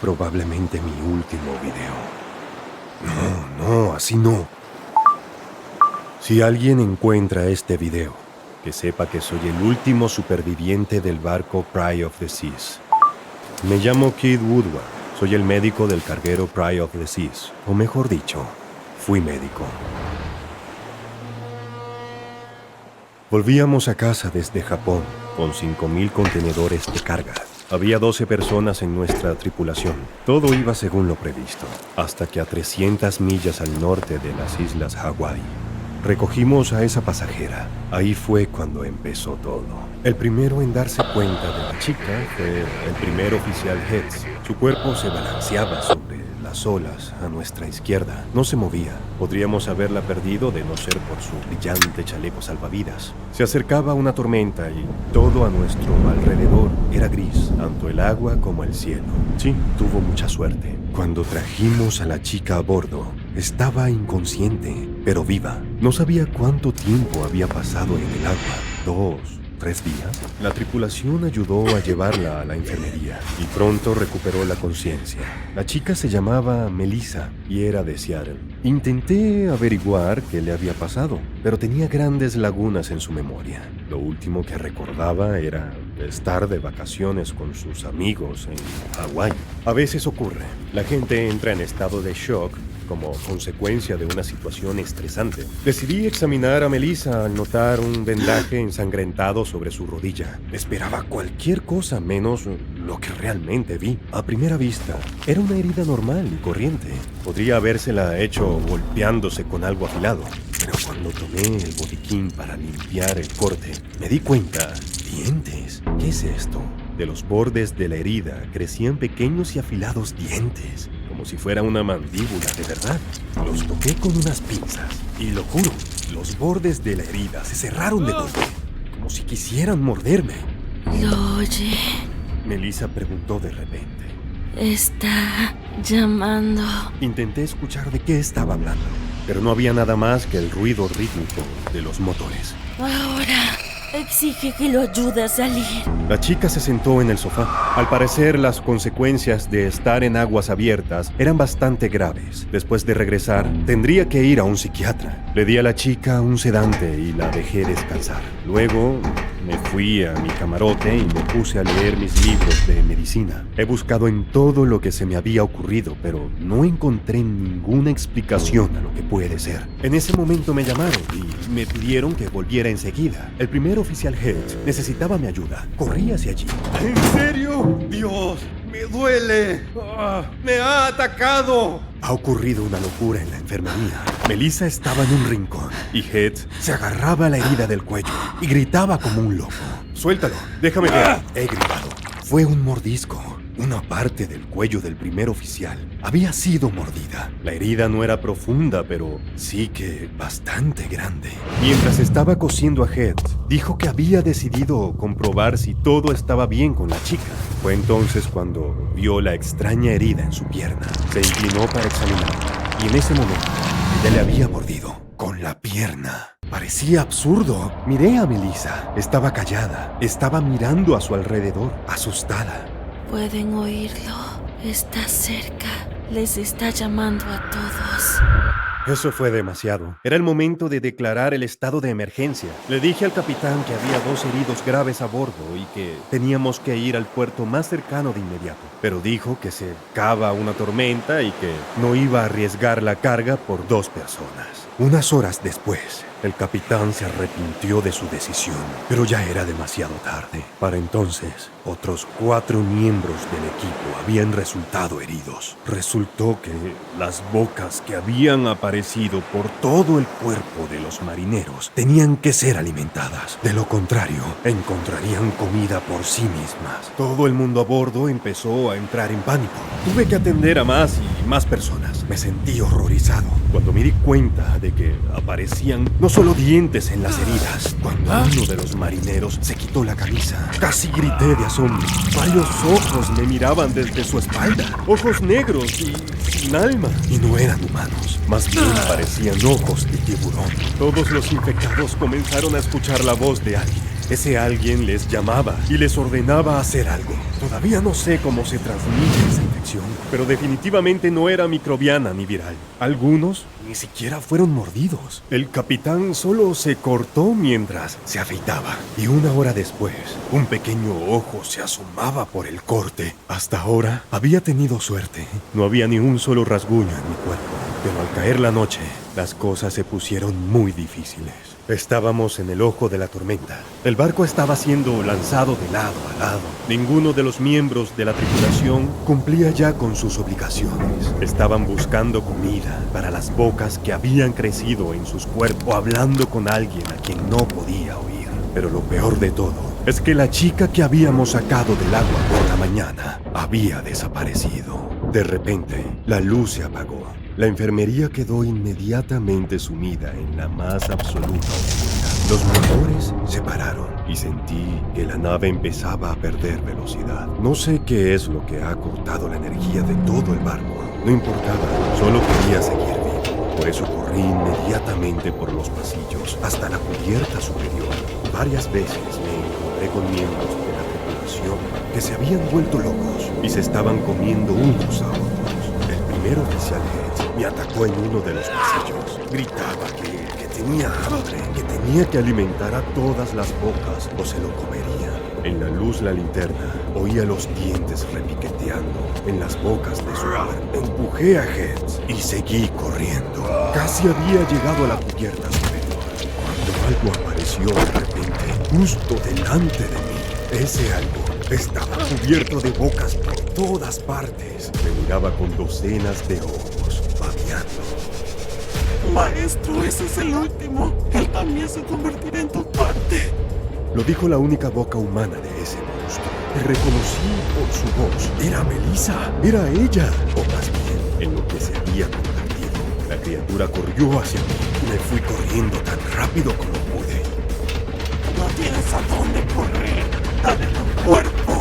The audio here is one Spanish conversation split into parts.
Probablemente mi último video. No, así no. Si alguien encuentra este video, que sepa que soy el último superviviente del barco Pride of the Seas. Me llamo Keith Woodward. Soy el médico del carguero Pride of the Seas. O mejor dicho, fui médico. Volvíamos a casa desde Japón con 5,000 contenedores de carga. Había 12 personas en nuestra tripulación. Todo iba según lo previsto, hasta que a 300 millas al norte de las islas Hawái, recogimos a esa pasajera. Ahí fue cuando empezó todo. El primero en darse cuenta de la chica fue el primer oficial Hetz. Su cuerpo se balanceaba sobre las olas a nuestra izquierda. No se movía. Podríamos haberla perdido de no ser por su brillante chaleco salvavidas. Se acercaba una tormenta y todo a nuestro alrededor era gris, tanto el agua como el cielo. Sí, tuvo mucha suerte. Cuando trajimos a la chica a bordo, estaba inconsciente, pero viva. No sabía cuánto tiempo había pasado en el agua. 2, 3 días. La tripulación ayudó a llevarla a la enfermería y pronto recuperó la conciencia. La chica se llamaba Melissa y era de Seattle. Intenté averiguar qué le había pasado, pero tenía grandes lagunas en su memoria. Lo último que recordaba era estar de vacaciones con sus amigos en Hawái. A veces ocurre. La gente entra en estado de shock como consecuencia de una situación estresante. Decidí examinar a Melissa al notar un vendaje ensangrentado sobre su rodilla. Esperaba cualquier cosa menos lo que realmente vi. A primera vista, era una herida normal y corriente. Podría habérsela hecho golpeándose con algo afilado. Pero cuando tomé el botiquín para limpiar el corte, me di cuenta. ¿Dientes? ¿Qué es esto? De los bordes de la herida crecían pequeños y afilados dientes, como si fuera una mandíbula de verdad. Los toqué con unas pinzas y lo juro, los bordes de la herida se cerraron de golpe, como si quisieran morderme. ¿Lo oye? Melissa preguntó de repente. Está llamando. Intenté escuchar de qué estaba hablando, pero no había nada más que el ruido rítmico de los motores. Ahora exige que lo ayude a salir. La chica se sentó en el sofá. Al parecer, las consecuencias de estar en aguas abiertas eran bastante graves. Después de regresar, tendría que ir a un psiquiatra. Le di a la chica un sedante y la dejé descansar. Luego, me fui a mi camarote y me puse a leer mis libros de medicina. He buscado en todo lo que se me había ocurrido, pero no encontré ninguna explicación a lo que puede ser. En ese momento me llamaron y me pidieron que volviera enseguida. El primer oficial Hetz necesitaba mi ayuda. Corrí hacia allí. ¿En serio? Dios, me duele. Me ha atacado. Ha ocurrido una locura en la enfermería. Melissa estaba en un rincón y Hetz se agarraba a la herida del cuello y gritaba como un loco. Suéltalo, déjame ver. He gritado. Fue un mordisco. Una parte del cuello del primer oficial había sido mordida. La herida no era profunda, pero sí que bastante grande. Mientras estaba cosiendo a Hetz, dijo que había decidido comprobar si todo estaba bien con la chica. Fue entonces cuando vio la extraña herida en su pierna. Se inclinó para examinarla y en ese momento ella le había mordido con la pierna. Parecía absurdo. Miré a Melissa. Estaba callada. Estaba mirando a su alrededor, asustada. Pueden oírlo. Está cerca. Les está llamando a todos. Eso fue demasiado. Era el momento de declarar el estado de emergencia. Le dije al capitán que había 2 heridos graves a bordo y que teníamos que ir al puerto más cercano de inmediato. Pero dijo que se cava una tormenta y que no iba a arriesgar la carga por 2 personas. Unas horas después, el capitán se arrepintió de su decisión, pero ya era demasiado tarde. Para entonces, otros 4 miembros del equipo habían resultado heridos. Resultó que las bocas que habían aparecido por todo el cuerpo de los marineros tenían que ser alimentadas. De lo contrario, encontrarían comida por sí mismas. Todo el mundo a bordo empezó a entrar en pánico. Tuve que atender a más y más personas. Me sentí horrorizado cuando me di cuenta de que aparecían no solo dientes en las heridas. Cuando uno de los marineros se quitó la camisa, casi grité de asombro. Varios ojos me miraban desde su espalda. Ojos negros y sin alma. Y no eran humanos. Más bien parecían ojos de tiburón. Todos los infectados comenzaron a escuchar la voz de alguien. Ese alguien les llamaba y les ordenaba hacer algo. Todavía no sé cómo se transmite esa infección, pero definitivamente no era microbiana ni viral. Algunos ni siquiera fueron mordidos. El capitán solo se cortó mientras se afeitaba. Y una hora después, un pequeño ojo se asomaba por el corte. Hasta ahora había tenido suerte. No había ni un solo rasguño en mi cuerpo. Pero al caer la noche, las cosas se pusieron muy difíciles. Estábamos en el ojo de la tormenta. El barco estaba siendo lanzado de lado a lado. Ninguno de los miembros de la tripulación cumplía ya con sus obligaciones. Estaban buscando comida para las bocas que habían crecido en sus cuerpos o hablando con alguien a quien no podía oír. Pero lo peor de todo es que la chica que habíamos sacado del agua por la mañana había desaparecido. De repente, la luz se apagó. La enfermería quedó inmediatamente sumida en la más absoluta oscuridad. Los motores se pararon y sentí que la nave empezaba a perder velocidad. No sé qué es lo que ha cortado la energía de todo el barco. No importaba, solo quería seguir vivo. Por eso corrí inmediatamente por los pasillos hasta la cubierta superior. Varias veces me encontré con miembros de la tripulación que se habían vuelto locos y se estaban comiendo unos a otros. El primer oficial Head me atacó en uno de los pasillos. Gritaba que tenía hambre, que tenía que alimentar a todas las bocas o se lo comería. En la luz la linterna oía los dientes repiqueteando en las bocas de su arma. Empujé a Heads y seguí corriendo. Casi había llegado a la cubierta superior cuando algo apareció de repente justo delante de mí. Ese algo estaba cubierto de bocas por todas partes. Me miraba con docenas de ojos, babeando. Maestro, ese es el último. Él también se convertirá en tu parte. Lo dijo la única boca humana de ese monstruo. Me reconocí por su voz. Era Melissa. Era ella. O más bien, en lo que se había convertido. La criatura corrió hacia mí. Me fui corriendo tan rápido como pude. No tienes a dónde correr. Dale tu cuerpo.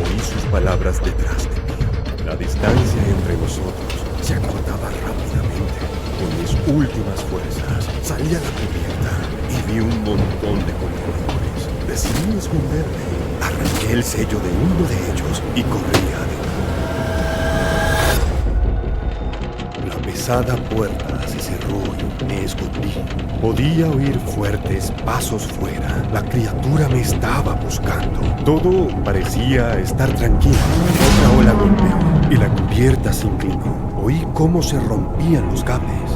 Oí sus palabras detrás de mí. La distancia entre nosotros se acortaba rápidamente. Con mis últimas fuerzas salí a la cubierta y vi un montón de contenedores. Decidí esconderme. Arranqué el sello de uno de ellos y corrí adentro. La pesada puerta se cerró y me escondí. Podía oír fuertes pasos fuera. La criatura me estaba buscando. Todo parecía estar tranquilo. Otra ola golpeó y la cubierta se inclinó. Oí cómo se rompían los cables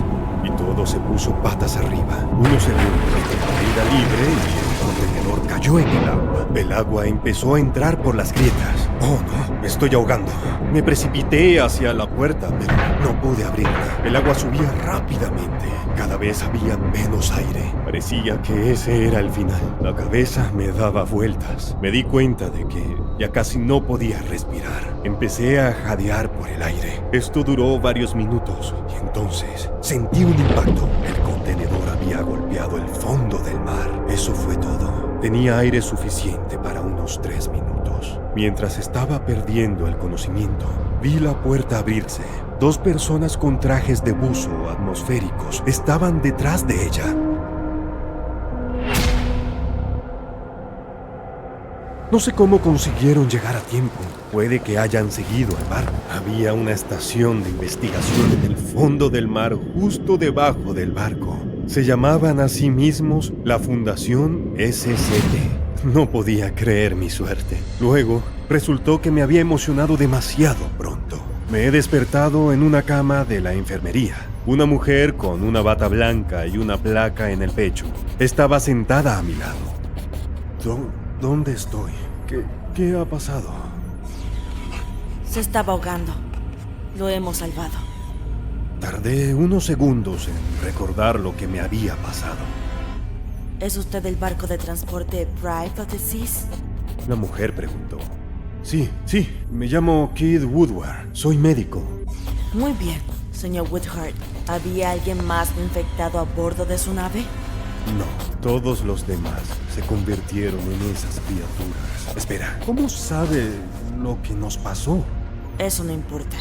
y todo se puso patas arriba. Unos segundos de caída libre y el contenedor cayó en el agua. El agua empezó a entrar por las grietas. Oh no, me estoy ahogando. Me precipité hacia la puerta, pero no pude abrirla. El agua subía rápidamente. Cada vez había menos aire. Parecía que ese era el final. La cabeza me daba vueltas. Me di cuenta de que ya casi no podía respirar. Empecé a jadear por el aire. Esto duró varios minutos y entonces sentí un impacto. El contenedor había golpeado el fondo del mar. Eso fue todo. Tenía aire suficiente para unos 3 minutos. Mientras estaba perdiendo el conocimiento, vi la puerta abrirse. 2 personas con trajes de buzo atmosféricos estaban detrás de ella. No sé cómo consiguieron llegar a tiempo. Puede que hayan seguido al barco. Había una estación de investigación en el fondo del mar, justo debajo del barco. Se llamaban a sí mismos la Fundación SCT. No podía creer mi suerte. Luego, resultó que me había emocionado demasiado pronto. Me he despertado en una cama de la enfermería. Una mujer con una bata blanca y una placa en el pecho estaba sentada a mi lado. ¿Dónde estoy? ¿Qué ha pasado? Se estaba ahogando. Lo hemos salvado. Tardé unos segundos en recordar lo que me había pasado. ¿Es usted el barco de transporte Pride of the Seas? La mujer preguntó. Sí, me llamo Kid Woodward. Soy médico. Muy bien, señor Woodward. ¿Había alguien más infectado a bordo de su nave? No, todos los demás se convirtieron en esas criaturas. Espera, ¿cómo sabe lo que nos pasó? Eso no importa.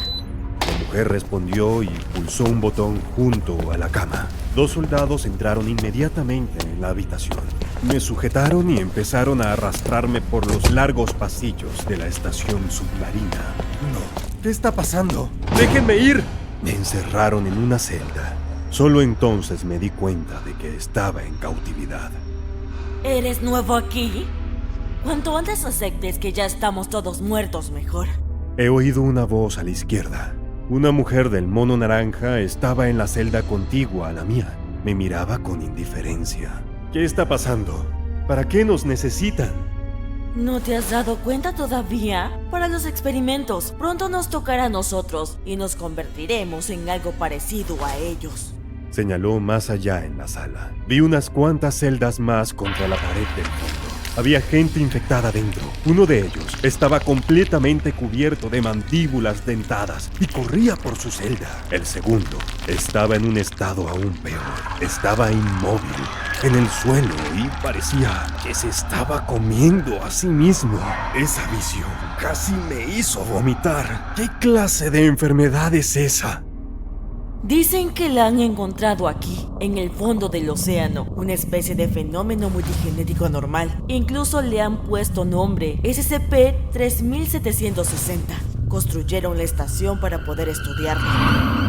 La mujer respondió y pulsó un botón junto a la cama. 2 soldados entraron inmediatamente en la habitación. Me sujetaron y empezaron a arrastrarme por los largos pasillos de la estación submarina. No. ¿Qué está pasando? ¡Déjenme ir! Me encerraron en una celda. Solo entonces me di cuenta de que estaba en cautividad. ¿Eres nuevo aquí? Cuanto antes aceptes que ya estamos todos muertos, mejor. He oído una voz a la izquierda. Una mujer del mono naranja estaba en la celda contigua a la mía. Me miraba con indiferencia. ¿Qué está pasando? ¿Para qué nos necesitan? ¿No te has dado cuenta todavía? Para los experimentos, pronto nos tocará a nosotros y nos convertiremos en algo parecido a ellos. Señaló más allá en la sala. Vi unas cuantas celdas más contra la pared del fondo. Había gente infectada dentro. Uno de ellos estaba completamente cubierto de mandíbulas dentadas y corría por su celda. El segundo estaba en un estado aún peor. Estaba inmóvil en el suelo y parecía que se estaba comiendo a sí mismo. Esa visión casi me hizo vomitar. ¿Qué clase de enfermedad es esa? Dicen que la han encontrado aquí, en el fondo del océano, una especie de fenómeno multigenético anormal. Incluso le han puesto nombre SCP-3760. Construyeron la estación para poder estudiarlo.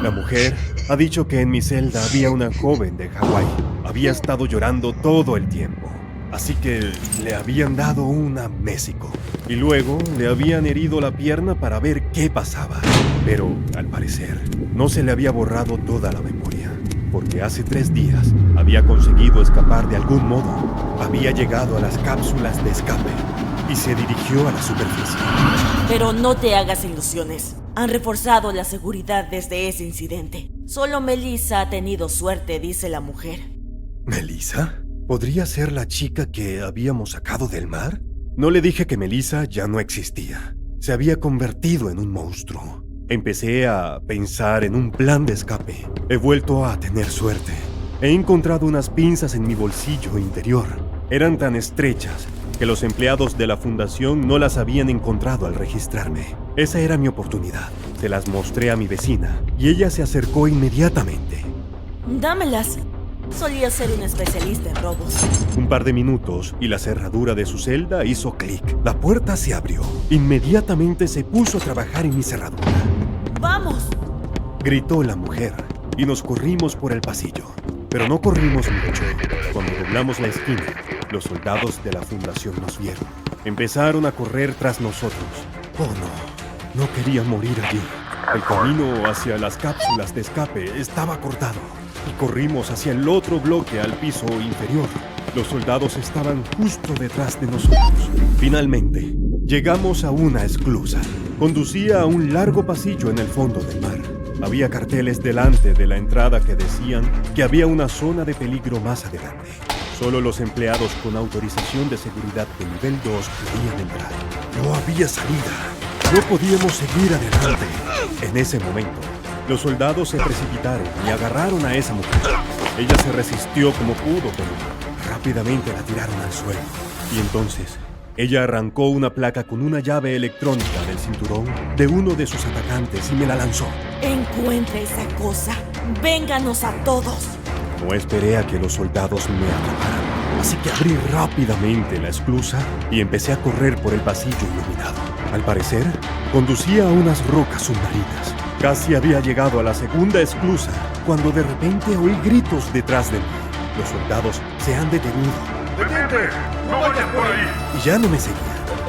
La mujer ha dicho que en mi celda había una joven de Hawái. Había estado llorando todo el tiempo. Así que le habían dado un amnésico. Y luego le habían herido la pierna para ver qué pasaba. Pero, al parecer, no se le había borrado toda la memoria. Porque hace 3 días había conseguido escapar de algún modo. Había llegado a las cápsulas de escape y se dirigió a la superficie. Pero no te hagas ilusiones. Han reforzado la seguridad desde ese incidente. Solo Melissa ha tenido suerte, dice la mujer. ¿Melissa? ¿Podría ser la chica que habíamos sacado del mar? No le dije que Melissa ya no existía. Se había convertido en un monstruo. Empecé a pensar en un plan de escape. He vuelto a tener suerte. He encontrado unas pinzas en mi bolsillo interior. Eran tan estrechas que los empleados de la fundación no las habían encontrado al registrarme. Esa era mi oportunidad. Se las mostré a mi vecina y ella se acercó inmediatamente. Dámelas. Solía ser un especialista en robos. Un par de minutos y la cerradura de su celda hizo clic. La puerta se abrió. Inmediatamente se puso a trabajar en mi cerradura. ¡Vamos! Gritó la mujer y nos corrimos por el pasillo. Pero no corrimos mucho. Cuando doblamos la esquina, los soldados de la fundación nos vieron. Empezaron a correr tras nosotros. Oh no, no quería morir allí. El camino hacia las cápsulas de escape estaba cortado. Y corrimos hacia el otro bloque al piso inferior. Los soldados estaban justo detrás de nosotros. Finalmente, llegamos a una esclusa. Conducía a un largo pasillo en el fondo del mar. Había carteles delante de la entrada que decían que había una zona de peligro más adelante. Solo los empleados con autorización de seguridad de nivel 2 podían entrar. No había salida. No podíamos seguir adelante. En ese momento, los soldados se precipitaron y agarraron a esa mujer. Ella se resistió como pudo, pero rápidamente la tiraron al suelo. Y entonces, ella arrancó una placa con una llave electrónica del cinturón de uno de sus atacantes y me la lanzó. Encuentra esa cosa. Vénganos a todos. No esperé a que los soldados me atraparan. Así que abrí rápidamente la esclusa y empecé a correr por el pasillo iluminado. Al parecer, conducía a unas rocas submarinas. Casi había llegado a la segunda esclusa cuando de repente oí gritos detrás de mí. Los soldados se han detenido. ¡Detente! ¡No vayas por ahí! Y ya no me seguían.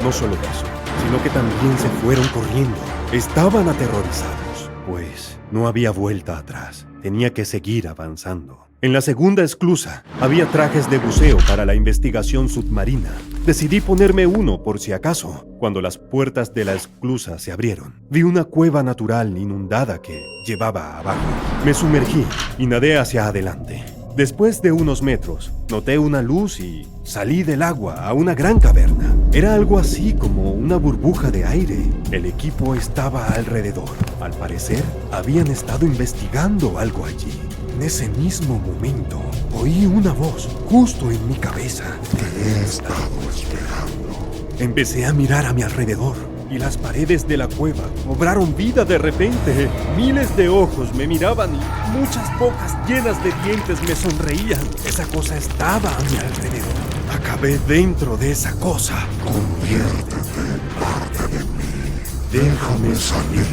No solo eso, sino que también se fueron corriendo. Estaban aterrorizados, pues no había vuelta atrás. Tenía que seguir avanzando. En la segunda esclusa había trajes de buceo para la investigación submarina. Decidí ponerme uno por si acaso. Cuando las puertas de la esclusa se abrieron, vi una cueva natural inundada que llevaba abajo. Me sumergí y nadé hacia adelante. Después de unos metros, noté una luz y salí del agua a una gran caverna. Era algo así como una burbuja de aire. El equipo estaba alrededor. Al parecer, habían estado investigando algo allí. En ese mismo momento, oí una voz justo en mi cabeza. Te he estado esperando. Empecé a mirar a mi alrededor y y las paredes de la cueva cobraron vida de repente. Miles de ojos me miraban y muchas bocas llenas de dientes me sonreían. Esa cosa estaba a mi alrededor. Acabé dentro de esa cosa. Conviértete en parte de mí. Déjame salir.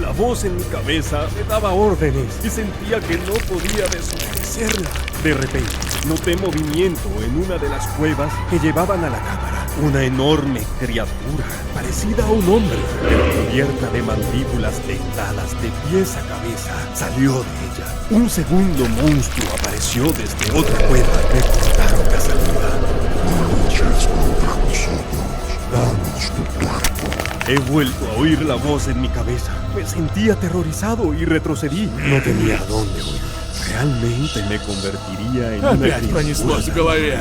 La voz en mi cabeza me daba órdenes y sentía que no podía desobedecerla. De repente, noté movimiento en una de las cuevas que llevaban a la cámara. Una enorme criatura, parecida a un hombre, pero cubierta de mandíbulas dentadas de pies a cabeza, salió de ella. Un segundo monstruo apareció desde otra cueva. Me cortaron la salida. No luches contra nosotros. Danos tu cuerpo. He vuelto a oír la voz en mi cabeza. Me sentí aterrorizado y retrocedí. No tenía a dónde huir. Realmente me convertiría en una criatura terrible.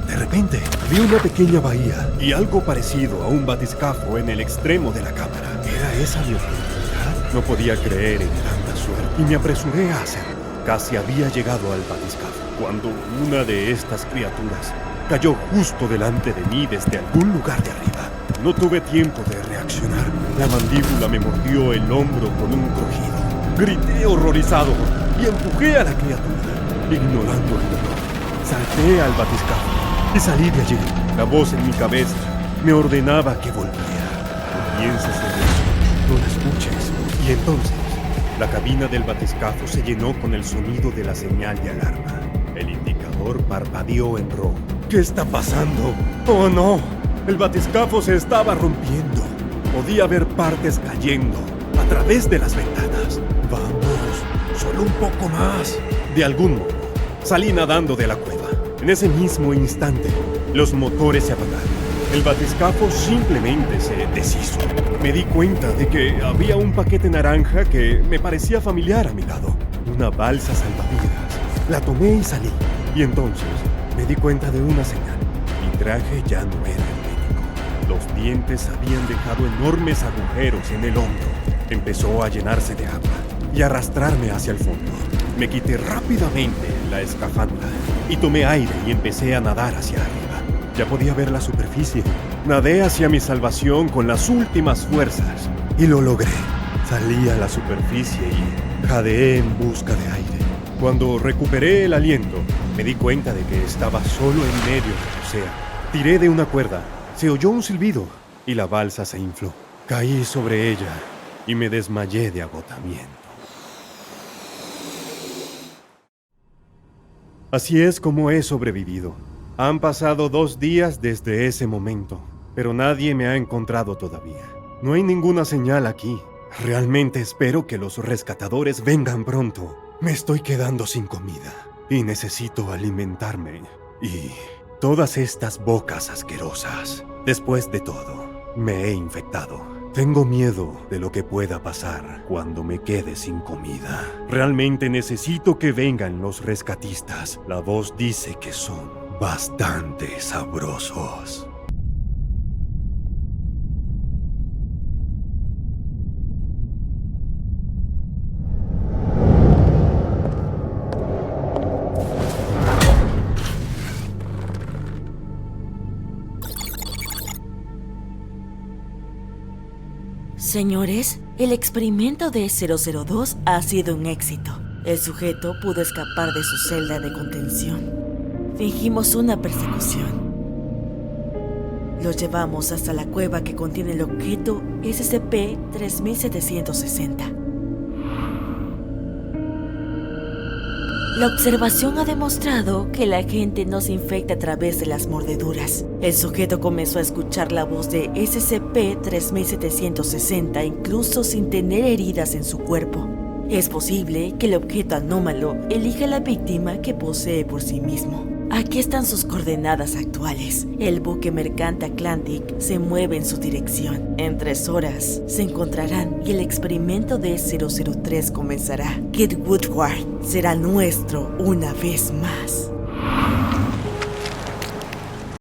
De repente, vi una pequeña bahía y algo parecido a un batiscafo en el extremo de la cámara. ¿Era esa mi oportunidad? No podía creer en tanta suerte y me apresuré a hacerlo. Casi había llegado al batiscafo cuando una de estas criaturas cayó justo delante de mí desde algún lugar de arriba. No tuve tiempo de reaccionar. La mandíbula me mordió el hombro con un crujido. Grité horrorizado y empujé a la criatura, ignorando el dolor. Salté al batiscafo y salí de allí. La voz en mi cabeza me ordenaba que volviera. No pienses en eso, no la escuches. Y entonces, la cabina del batiscafo se llenó con el sonido de la señal de alarma. El indicador parpadeó en rojo. ¿Qué está pasando? ¡Oh, no! El batiscafo se estaba rompiendo. Podía ver partes cayendo a través de las ventanas. Vamos, solo un poco más. De algún modo, salí nadando de la cueva. En ese mismo instante, los motores se apagaron. El batiscafo simplemente se deshizo. Me di cuenta de que había un paquete naranja que me parecía familiar a mi lado. Una balsa salvavidas. La tomé y salí. Y entonces me di cuenta de una señal. Mi traje ya no era el médico. Los dientes habían dejado enormes agujeros en el hombro. Empezó a llenarse de agua y arrastrarme hacia el fondo. Me quité rápidamente la escafandra y tomé aire y empecé a nadar hacia arriba. Ya podía ver la superficie. Nadé hacia mi salvación con las últimas fuerzas y lo logré. Salí a la superficie y jadeé en busca de aire. Cuando recuperé el aliento, me di cuenta de que estaba solo en medio del océano. Tiré de una cuerda, se oyó un silbido y la balsa se infló. Caí sobre ella y me desmayé de agotamiento. Así es como he sobrevivido. Han pasado 2 días desde ese momento, pero nadie me ha encontrado todavía. No hay ninguna señal aquí. Realmente espero que los rescatadores vengan pronto. Me estoy quedando sin comida y necesito alimentarme. Y todas estas bocas asquerosas. Después de todo, me he infectado. Tengo miedo de lo que pueda pasar cuando me quede sin comida. Realmente necesito que vengan los rescatistas. La voz dice que son bastante sabrosos. Señores, el experimento de 002 ha sido un éxito. El sujeto pudo escapar de su celda de contención. Fingimos una persecución. Lo llevamos hasta la cueva que contiene el objeto SCP-3760. La observación ha demostrado que la gente no se infecta a través de las mordeduras. El sujeto comenzó a escuchar la voz de SCP-3760 incluso sin tener heridas en su cuerpo. Es posible que el objeto anómalo elija a la víctima que posee por sí mismo. Aquí están sus coordenadas actuales. El buque mercante Atlantic se mueve en su dirección. En 3 horas se encontrarán y el experimento de 003 comenzará. Kid Woodward será nuestro una vez más.